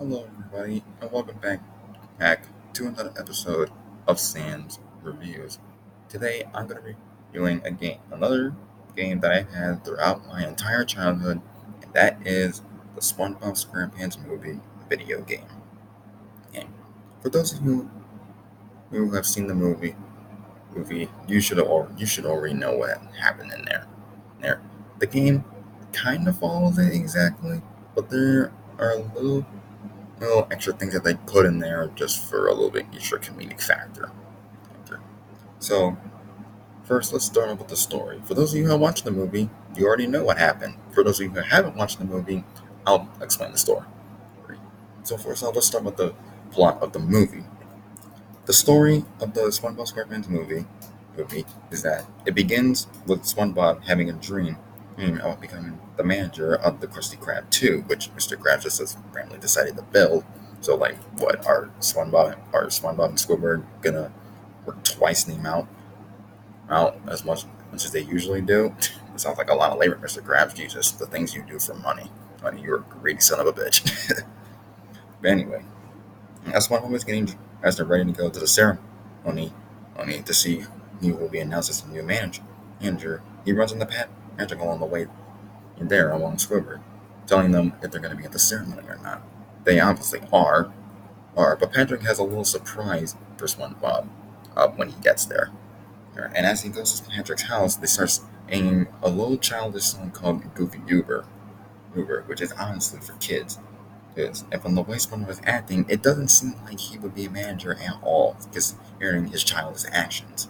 Hello, everybody, and welcome back to another episode of Sam's Reviews. Today, I'm going to be reviewing another game that I've had throughout my entire childhood, and that is the SpongeBob SquarePants movie video game. And for those of you who have seen the movie, you should already know what happened in there. The game kind of follows it exactly, but there are little extra things that they put in there just for a little bit extra comedic factor. So, first, let's start off with the story. For those of you who have watched the movie, you already know what happened. For those of you who haven't watched the movie, I'll explain the story. So, first off, let's start with the plot of the movie. The story of the SpongeBob SquarePants movie is that it begins with SpongeBob having a dream about becoming the manager of the Krusty Krab 2, which Mr. Krabs just randomly decided to build. So, like, what are SpongeBob and Squidward gonna work twice the amount out as much as they usually do? It sounds like a lot of labor, Mr. Krabs. Jesus, the things you do for money. Money, you're a greedy son of a bitch. But anyway, as SpongeBob is as they're ready to go to the ceremony, to see who will be announced as the new manager, he runs into Patrick along the way there along Squidward, telling them if they're going to be at the ceremony or not. They obviously but Patrick has a little surprise for SpongeBob when he gets there. And as he goes to Patrick's house, they start singing a little childish song called Goofy Goober, which is honestly for kids. And from the way SpongeBob was acting, it doesn't seem like he would be a manager at all, just hearing his childish actions.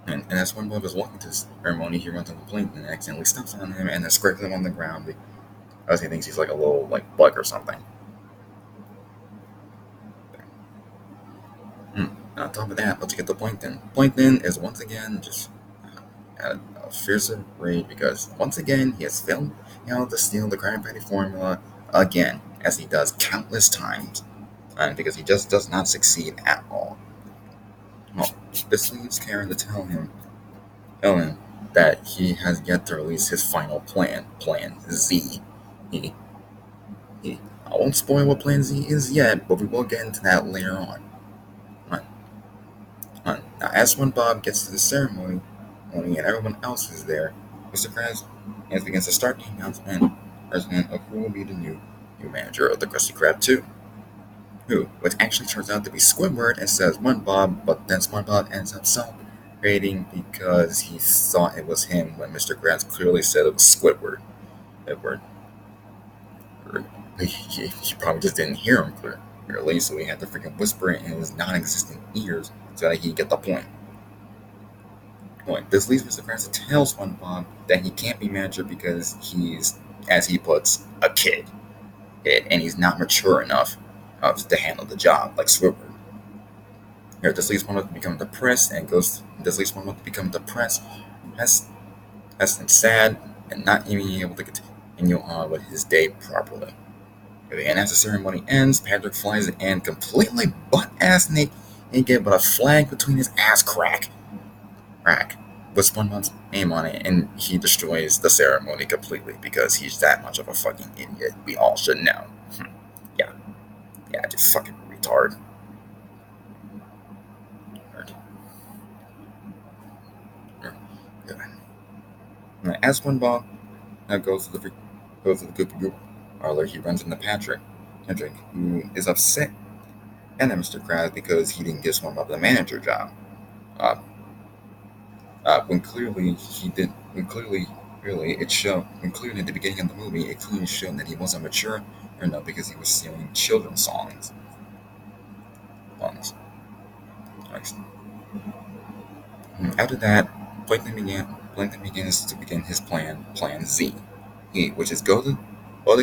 And, and as SpongeBob is walking to the ceremony, he runs on the plane and accidentally steps on him and then scrapes him on the ground because he thinks he's like a little bug or something. On top of that, let's get to Plankton. Plankton is once again just at a fierce rage because once again he has failed to steal the Krabby Patty formula again, as he does countless times, and because he just does not succeed at all. Well, this leaves Karen to tell him that he has yet to release his final Plan Z. He, I won't spoil what Plan Z is yet, but we will get into that later on. Now, as SpongeBob gets to the ceremony, and everyone else is there, Mr. Krabs begins to start the announcement of who will be the new manager of the Krusty Krab 2. Which actually turns out to be Squidward instead of SpongeBob, but then SpongeBob ends up celebrating because he thought it was him when Mr. Krabs clearly said it was Squidward. He probably just didn't hear him clearly, so he had to freaking whisper it in his non-existent ears so that he could get the point. This leads Mr. Krabs to tell SpongeBob that he can't be manager because he's, as he puts, a kid, and he's not mature enough to handle the job like Squidward. This leads SpongeBob to become depressed and sad, and not even able to continue on with his day properly. And as the ceremony ends, Patrick flies in completely butt-ass naked with a flag between his ass crack with SpongeBob's name on it, and he destroys the ceremony completely because he's that much of a fucking idiot. We all should know. Yeah, just fucking retard. As SpongeBob goes to the Goopy Goop parlor, he runs into Patrick, who is upset at Mr. Krabs because he didn't give SpongeBob the manager job. When clearly he did. When clearly at the beginning of the movie, it clearly showed that he wasn't mature enough because he was singing children's songs. After that, Plankton begins to begin his Plan Z, which is go to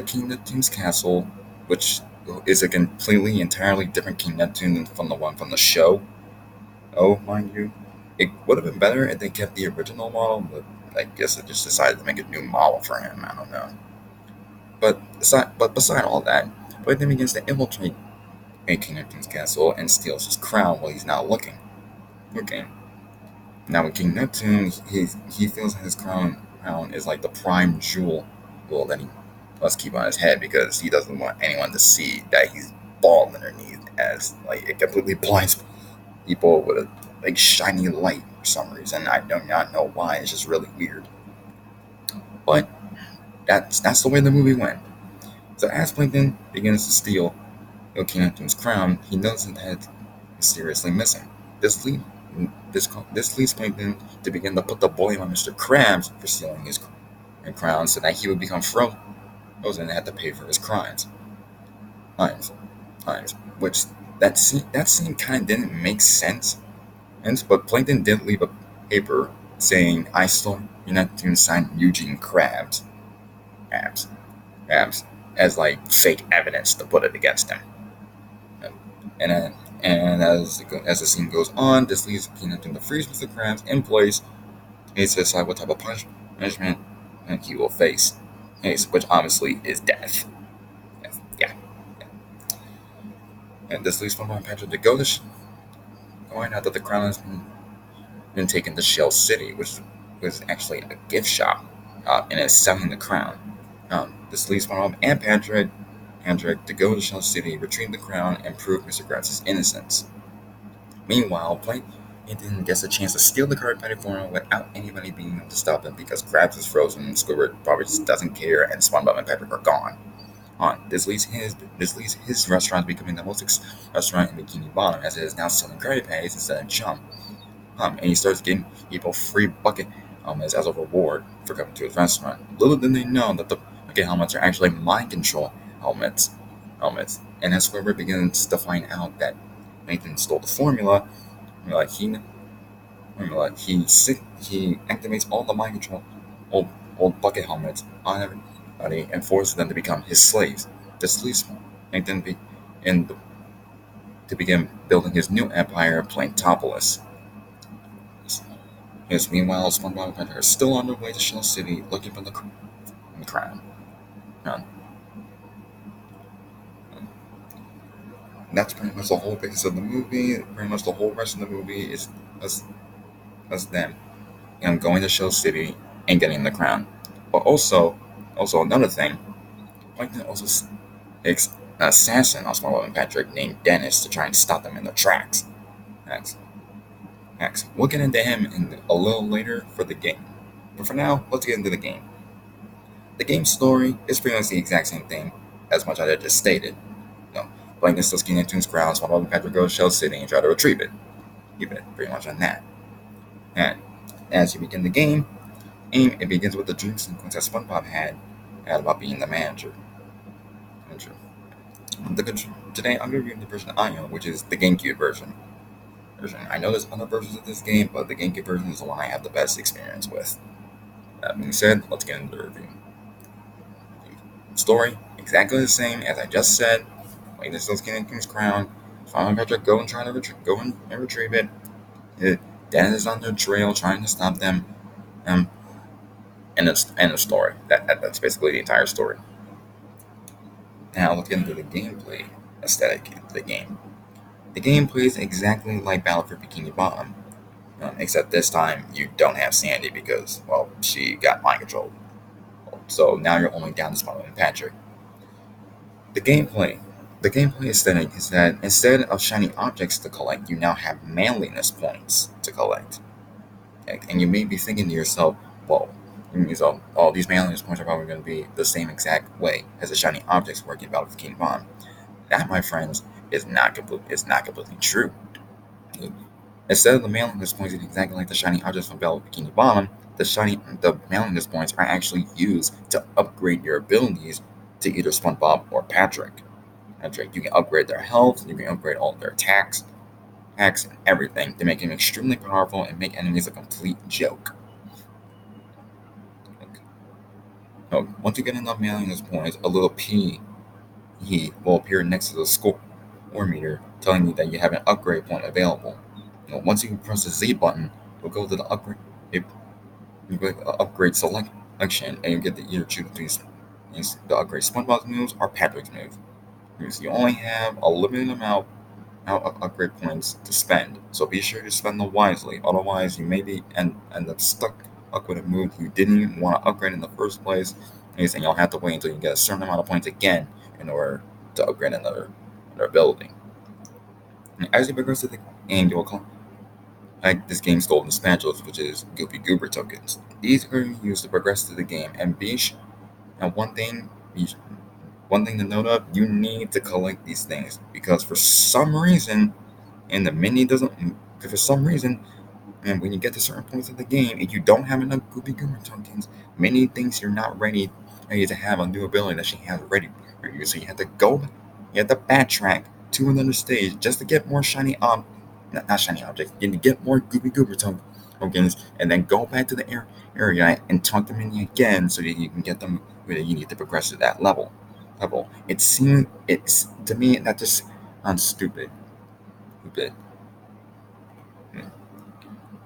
King Neptune's castle, which is a completely, entirely different King Neptune from the one from the show. Oh, mind you, it would have been better if they kept the original model, but I guess they just decided to make a new model for him. I don't know. But beside all that, Plankton begins to infiltrate King Neptune's castle and steals his crown while he's not looking. Now, with King Neptune, he feels that his crown is like the prime jewel that Let's keep on his head because he doesn't want anyone to see that he's bald underneath, as like it completely blinds people with a like shiny light for some reason. I do not know why. It's just really weird. But that's the way the movie went. So as Plankton begins to steal Kingdom's crown, he notices that it's mysteriously missing. This lead this leads Plankton to begin to put the blame on Mr. Krabs for stealing his crown, so that he would become frozen and have to pay for his crimes. Times, which that scene kind of didn't make sense. But Plankton did leave a paper saying, "I stole your Neptune signed Eugene Krabs, Krabs," as like fake evidence to put it against him. And as the scene goes on, this leads Neptune to freeze Mr. Krabs in place. He to decide what type of punishment he will face, which obviously is death. Yeah. And this leads SpongeBob and Patrick to going out that the crown has been taken to Shell City, which was actually a gift shop, and is selling the crown. This leads SpongeBob and Patrick to go to Shell City, retrieve the crown, and prove Mr. Krabs' innocence. Meanwhile, Plankton gets a chance to steal the card penny formula without anybody being able to stop him because Krabs is frozen, Squidward probably just doesn't care, and SpongeBob and Patrick are gone. This leads his restaurant becoming the most restaurant in Bikini Bottom, as it is now selling Krabby Patties instead of chum. And he starts getting people free bucket helmets as a reward for coming to his restaurant. Little did they know that the bucket helmets are actually mind control helmets. And as Squidward begins to find out that Nathan stole the formula, he activates all the mind control old bucket helmets on everybody and forces them to become his slaves. This leads Nathan to begin building his new empire, Planetopolis. Yes, meanwhile, SpongeBob and Patrick are still on their way to Shell City looking for the crown. That's pretty much the whole basis of the movie. Pretty much the whole rest of the movie is us them going to Shell City and getting the crown. But also another thing, Plankton also takes an assassin on SpongeBob and Patrick named Dennis to try and stop them in their tracks. We'll get into him a little later for the game. But for now, let's get into the game. The game's story is pretty much the exact same thing as much as I just stated. Plankton steals King Neptune's crown, SpongeBob and Patrick go to Shell City and try to retrieve it. Keep it pretty much on that. And as you begin the game, it begins with the dream sequence that SpongeBob had about being the manager. Today, I'm going to review the version I own, which is the GameCube version. I know there's other versions of this game, but the GameCube version is the one I have the best experience with. That being said, let's get into the review. Story, exactly the same as I just said. Plankton steals King King's crown. SpongeBob and Patrick go and retrieve it. Dennis is on their trail trying to stop them. And it's end of story. That's basically the entire story. Now let's get into the gameplay aesthetic of the game. The game plays exactly like Battle for Bikini Bottom, except this time you don't have Sandy because, well, she got mind controlled. So now you're only down to SpongeBob and Patrick. The gameplay aesthetic is that instead of shiny objects to collect, you now have manliness points to collect. And you may be thinking to yourself, well, so all these manliness points are probably going to be the same exact way as the shiny objects work in Battle for Bikini Bottom. That, my friends, is not completely true. Instead of the manliness points being exactly like the shiny objects from Battle for Bikini Bottom, the manliness points are actually used to upgrade your abilities to either SpongeBob or Patrick. You can upgrade their health, you can upgrade all their attacks, and everything to make them extremely powerful and make enemies a complete joke. Once you get enough manliness points, a little P will appear next to the score meter, telling you that you have an upgrade point available. Once you press the Z button, you'll go to the upgrade selection, and you get to either choose the upgrade SpongeBob's moves or Patrick's moves. You only have a limited amount of upgrade points to spend, so be sure to spend them wisely. Otherwise, you may end up stuck with a move you didn't even want to upgrade in the first place, And you'll have to wait until you get a certain amount of points again in order to upgrade another ability. And as you progress to the game, you will like this game's golden spatulas, which is Goopy Goober tokens. These are used to progress through the game, and and one thing to note of, you need to collect these things because for some reason, and the mini doesn't. For some reason, and when you get to certain points of the game, if you don't have enough Goopy Goober tokens, many things you're not ready to have a new ability that she has ready for you. So you have to backtrack to another stage just to get more shiny not shiny objects, you need to get more Goopy Goober tokens, and then go back to the area and talk to Mini again so that you can get them where you need to progress to that level. It's to me that just sounds stupid. Stupid.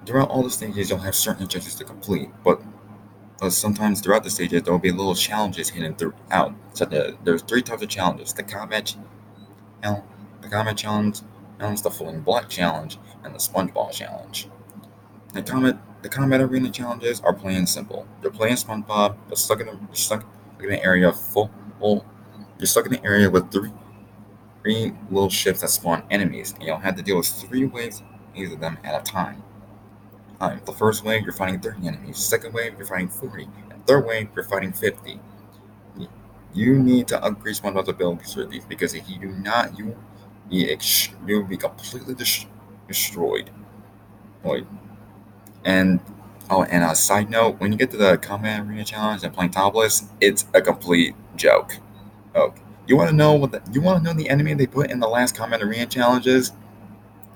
Throughout all the stages, you'll have certain objectives to complete, but sometimes throughout the stages, there will be little challenges hidden throughout. So there's three types of challenges: challenge, the combat challenge, the floating block challenge, and the Spongebob challenge. The combat arena challenges are plain and simple. You're playing Spongebob. You're stuck in an area full. You're stuck in an area with three little ships that spawn enemies, and you'll have to deal with three waves of them at a time. The first wave, you're fighting 30 enemies. Second wave, you're fighting 40. And third wave, you're fighting 50. You need to upgrade SpongeBob's abilities for these because if you do not, you'll be completely destroyed. Like, and and a side note, when you get to the combat arena challenge and playing topless, it's a complete joke. Oh, you want to know the enemy they put in the last combat arena challenges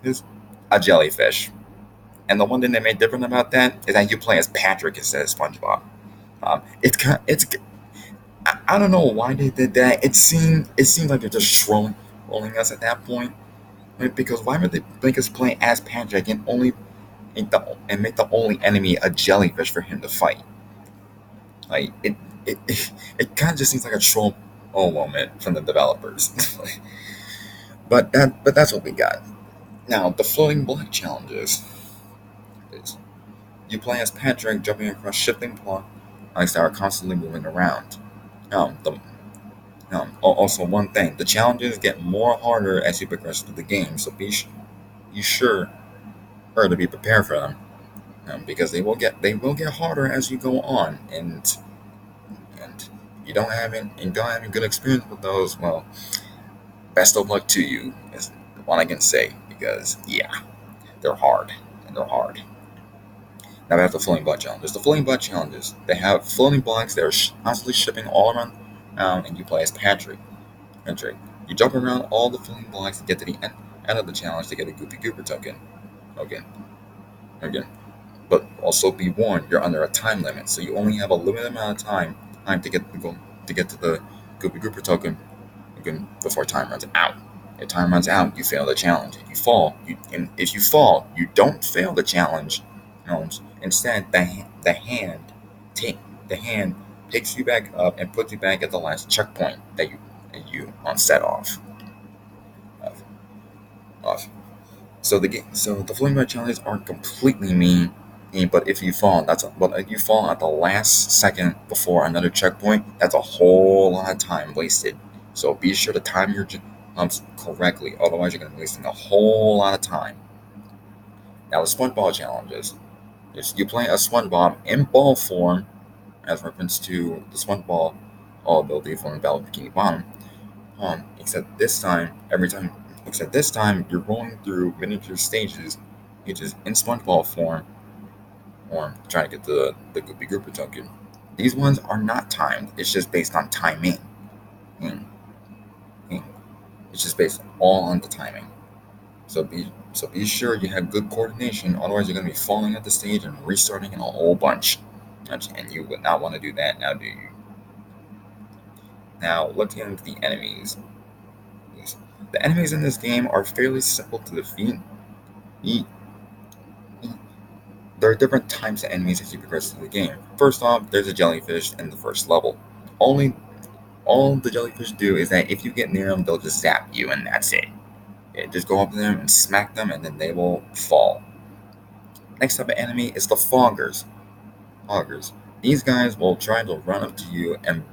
is a jellyfish. And the one thing they made different about that is that you play as Patrick instead of SpongeBob. I don't know why they did that. It seemed like they're just trolling us at that point. Right? Because why would they make us play as Patrick and make the only enemy a jellyfish for him to fight? Like it kind of just seems like a troll moment from the developers. But that's what we got. Now the floating block challenges is you play as Patrick jumping across shifting blocks that are constantly moving around. The Also, one thing: the challenges get more harder as you progress through the game, so you sure to be prepared for them, because they will get harder as you go on, and you don't have any good experience with those. Well, best of luck to you is what I can say because yeah, they're hard and they're hard. Now we have the floating block challenges. The floating block challenges they have floating blocks that are constantly shipping all around, and you play as Patrick. Patrick. You jump around all the floating blocks to get to the end of the challenge to get a Goopy Goober token. Again, again. But also be warned, you're under a time limit, so you only have a limited amount of time to get to the Goopy Goober token before time runs out. If time runs out, you fail the challenge. If you fall, you don't fail the challenge. Instead, the hand take the hand picks you back up and puts you back at the last checkpoint that you set off. off. So the flame rate challenges aren't completely mean, but if you fall, if you fall at the last second before another checkpoint, that's a whole lot of time wasted. So be sure to time your jumps correctly, otherwise you're going to be wasting a whole lot of time. Now the SpongeBob challenges is you play a SpongeBob in ball form, as reference to the SpongeBob ability from Battle Bikini Bottom. Except this time you're going through miniature stages, which is in SpongeBob form, trying to get the Goopy Gooper token. These ones are not timed. It's just based on timing. Mm, mm. It's just based all on the timing. So be sure you have good coordination. Otherwise, you're going to be falling at the stage and restarting in a whole bunch. And you would not want to do that now, do you? Now, let's get into the enemies. The enemies in this game are fairly simple to defeat. There are different types of enemies as you progress through the game. First off, there's a jellyfish in the first level. All the jellyfish do is that if you get near them, they'll just zap you, and that's it. Just go up to them and smack them, and then they will fall. Next type of enemy is the foggers. These guys will try to run up to you and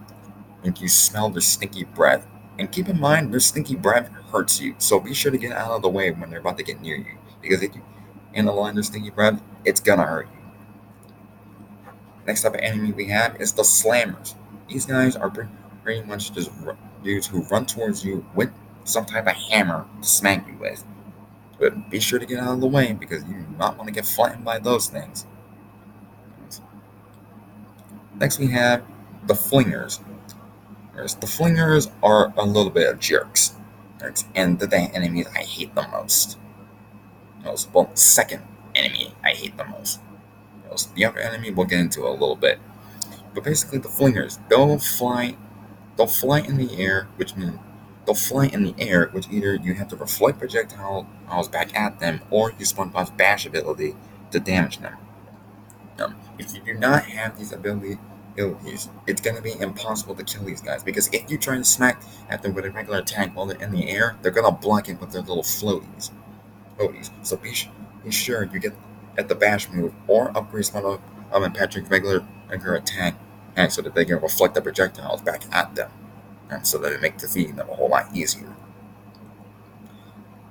make you smell their stinky breath. And keep in mind, their stinky breath hurts you, so be sure to get out of the way when they're about to get near you. Because if you analyze their stinky breath, it's gonna hurt you. Next type of enemy we have is the slammers. These guys are pretty much just dudes who run towards you with some type of hammer to smack you with. But be sure to get out of the way because you do not want to get flattened by those things. Next we have the flingers. The flingers are a little bit of jerks. And the enemies I hate the most. Well, second enemy I hate the most. The other enemy we'll get into a little bit. But basically the flingers, they'll fly in the air, which means they'll fly in the air, which either you have to reflect projectiles back at them, or use Spongebob's bash ability to damage them. If you do not have these abilities, it's going to be impossible to kill these guys, because if you try to smack at them with a regular attack while they're in the air, they're going to block it with their little floaties. So be sure you get at the bash move or upgrade Spongebob and Patrick's regular attack, and so that they can reflect the projectiles back at them, and so that it makes defeating them a whole lot easier.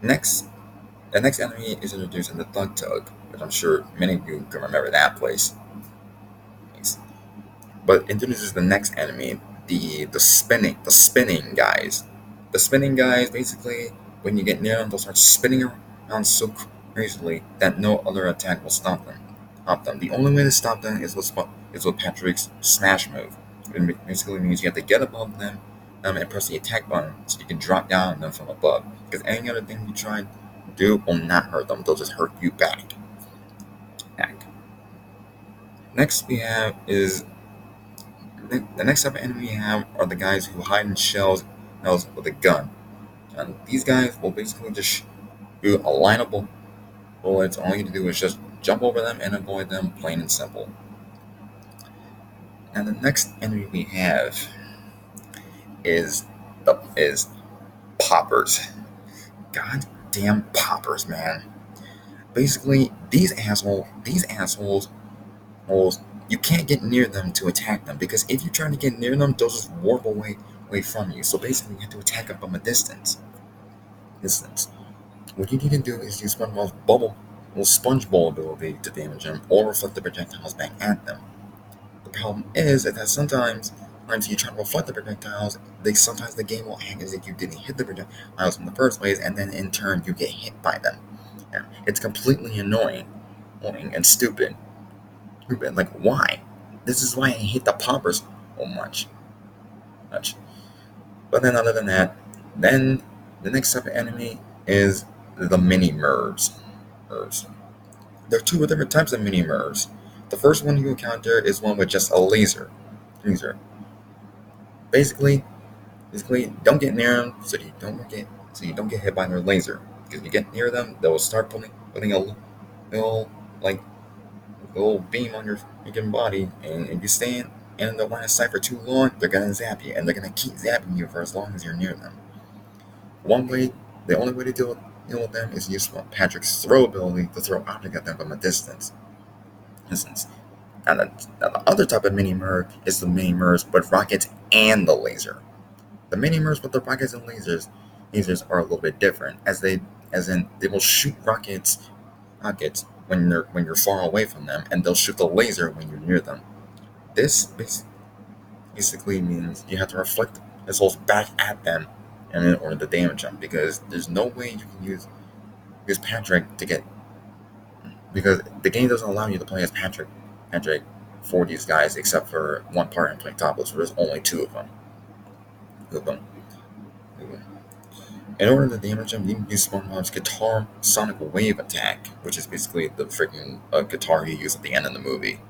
The next enemy is introduced in the Thug Tug, which I'm sure many of you can remember that place. But introduces the next enemy, the spinning guys. The spinning guys, basically, when you get near them, they'll start spinning around so crazily that no other attack will stop them. The only way to stop them is with Patrick's smash move. It basically means you have to get above them and press the attack button so you can drop down on them from above. Because any other thing you try to do will not hurt them; they'll just hurt you back. Next we have is the next type of enemy we have are the guys who hide in shells with a gun. And these guys will basically just shoot a line of bullets. All you need to do is just jump over them and avoid them, plain and simple. And the next enemy we have is poppers. Goddamn poppers, man. Basically, these assholes, you can't get near them to attack them, because if you try to get near them, they'll just warp away from you. So basically, you have to attack them from a distance. What you need to do is use Spongebob's Spongebob ability to damage them, or reflect the projectiles back at them. The problem is that sometimes you try to reflect the projectiles, sometimes the game will act as if you didn't hit the projectiles in the first place, and then in turn you get hit by them. Yeah, it's completely annoying and stupid. Like, why? This is why I hate the poppers so much. But then other than that, then the next type of enemy is the mini Mervs. There are two different types of mini Mervs. The first one you encounter is one with just a laser. Basically, don't get near them so you don't get hit by their laser. Because if you get near them, they will start putting a little beam on your freaking body, and if you stay in the line of sight for too long, they're gonna zap you, and they're gonna keep zapping you for as long as you're near them. The only way to deal with them is use Patrick's throw ability to throw objects at them from a distance. And the other type of mini Merv is the mini Mervs with rockets and the laser. The mini Mervs with the rockets and lasers are a little bit different, as in they will shoot rockets when you're far away from them, and they'll shoot the laser when you're near them. This basically means you have to reflect missiles back at them in order to damage them, because there's no way you can use Patrick to get, because the game doesn't allow you to play as Patrick for these guys, except for one part in Play Topless, where there's only two of them. In order to damage them, you can use Spongebob's guitar sonic wave attack, which is basically the freaking guitar you use at the end of the movie.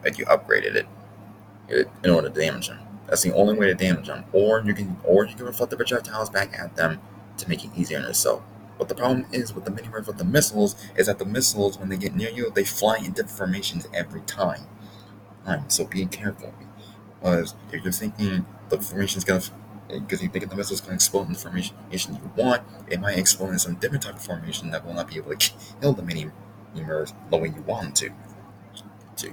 That you upgraded it in order to damage them. That's the only way to damage them. Or you can reflect the projectiles back at them to make it easier on yourself. But the problem is with the mini Merv with the missiles is that the missiles, when they get near you, they fly in different formations every time. So be careful, because if you're thinking the formation's gonna, because you think the missile's gonna explode in the formation you want, it might explode in some different type of formation that will not be able to kill the mini Mervs the way you want them to.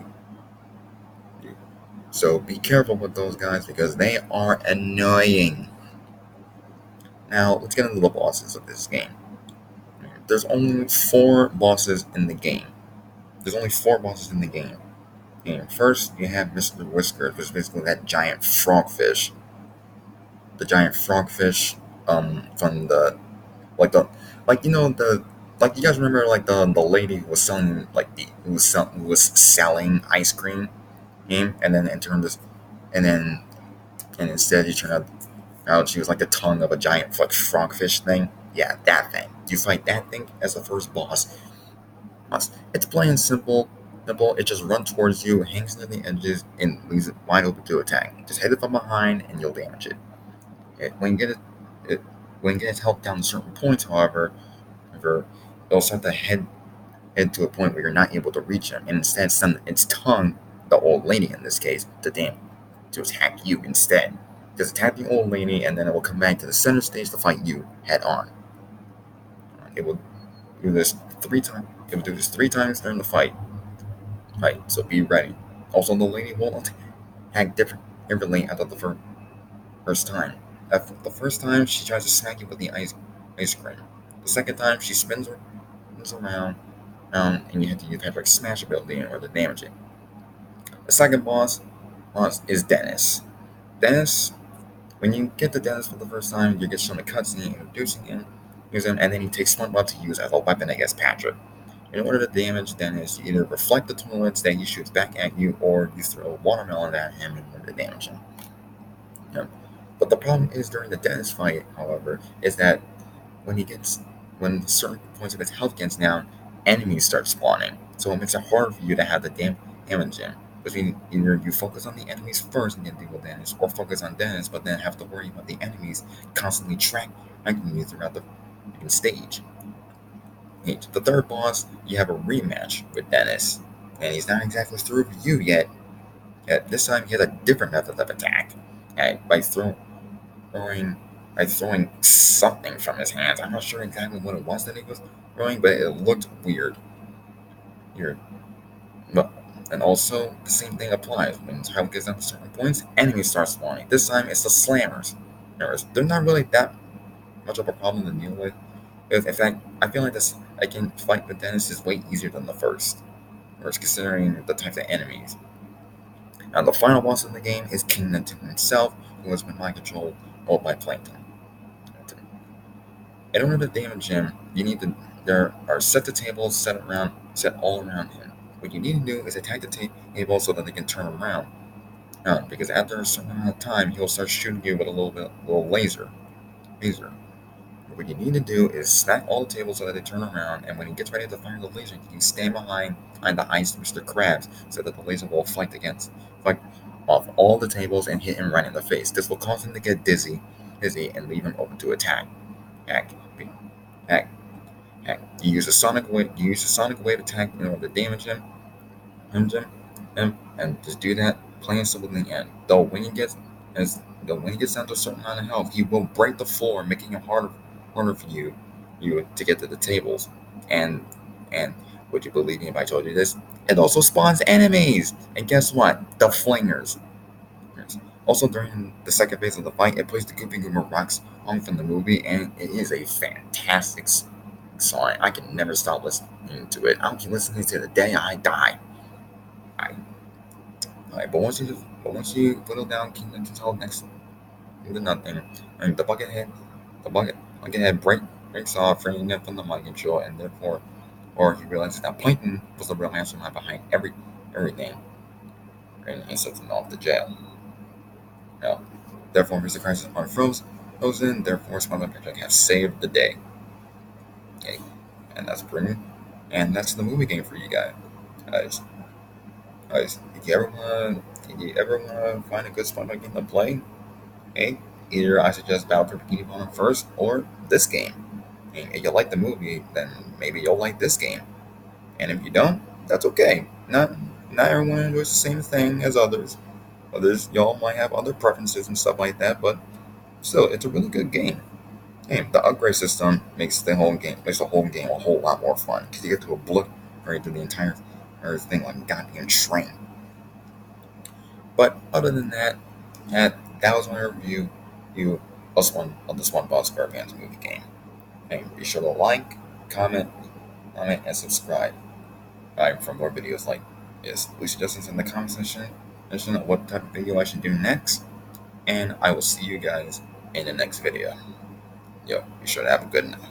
So be careful with those guys because they are annoying. Now let's get into the bosses of this game. There's only four bosses in the game. There's only four bosses in the game. And first, you have Mr. Whiskers, which is basically that giant frogfish. The giant frogfish, from the like the like you know the like you guys remember like the lady who was selling like who was selling ice cream, and then it turned this, and then and instead you turn out she was like the tongue of a giant like frogfish thing. Yeah, that thing. You fight that thing as the first boss. It's plain simple. Simple. It just runs towards you, hangs near the edges, and leaves it wide open to attack. Just hit it from behind, and you'll damage it. When you get it, when you get its health down to certain points, however, it'll start to head to a point where you're not able to reach him, and instead send its tongue, the old lady in this case, to attack you instead. Just attack the old lady, and then it will come back to the center stage to fight you head on. It will do this 3 times. It will do this 3 times during the fight. Right, so be ready. Also, the lady will attack differently after the first time. After the first time, she tries to smack you with the ice cream. The second time, she spins around, and you have to use type like smash ability in order to damage it. The second boss is Dennis. Dennis, when you get to Dennis for the first time, you get shown a cutscene introducing him, and then he takes Spongebob to use as a weapon against Patrick. In order to damage Dennis, you either reflect the bullets that he shoots back at you, or you throw a watermelon at him in order to damage him. Yeah. But the problem is during the Dennis fight, however, is that when he gets when certain points of his health gets down, enemies start spawning. So it makes it harder for you to have the damage him. Between either you focus on the enemies first and then deal with Dennis, or focus on Dennis but then have to worry about the enemies constantly tracking you throughout the stage. The third boss, you have a rematch with Dennis, and he's not exactly through with you yet. This time he has a different method of attack, by throwing something from his hands. I'm not sure exactly what it was that he was throwing, but it looked weird. Weird. But and also the same thing applies when time gets down to certain points. Enemies start spawning. This time it's the slammers. They're not really that much of a problem to deal with. In fact, I feel like this I can fight with Dennis is way easier than the first, whereas considering the types of enemies. Now the final boss in the game is King Newton himself, who has been mind controlled by Plankton. In order to damage him, you need to there are set the tables set all around him. What you need to do is attack the table so that they can turn around. Because after a certain amount of time, he'll start shooting you with a little laser. What you need to do is stack all the tables so that they turn around, and when he gets ready to fire the laser, you stand behind the ice Mr. Krabs so that the laser will fight off all the tables and hit him right in the face. This will cause him to get dizzy, and leave him open to attack. Act, act, act. You use a sonic wave attack in order to damage him, and just do that plain simple in the end. When he gets down to a certain amount of health, he will break the floor, making it harder for you to get to the tables. And would you believe me if I told you this? It also spawns enemies. And guess what? The flingers. Also, during the second phase of the fight, it plays the Goopy Goomer Rock song from the movie, and it is a fantastic song. I can never stop listening to it. I'll keep listening to it the day I die. Alright, but once you whittle down Kingdom Control next to nothing, and the bucket head breaks off, freeing him from the mind control, and therefore, or he realizes that Plankton was the real mastermind behind everything, and he sets him off to jail. Now, therefore, Mr. Crisis are frozen. Therefore, SpongeBob and Patrick have saved the day. Okay, and that's the movie game for you guys. Guys, if you ever want to find a good SpongeBob game to play, hey, either I suggest Battle for Bikini Bottom first or this game. And if you like the movie, then maybe you'll like this game. And if you don't, that's okay. Not everyone enjoys the same thing as others. Y'all might have other preferences and stuff like that, but still, it's a really good game. Hey, the upgrade system makes the whole game a whole lot more fun because you get to through the entire thing like a goddamn train. But other than that, that was my review of the SpongeBob SquarePants movie game. And be sure to like, comment, and subscribe for more videos like this. Leave suggestions in the comment section. Mention what type of video I should do next. And I will see you guys in the next video. Yo, be sure to have a good night.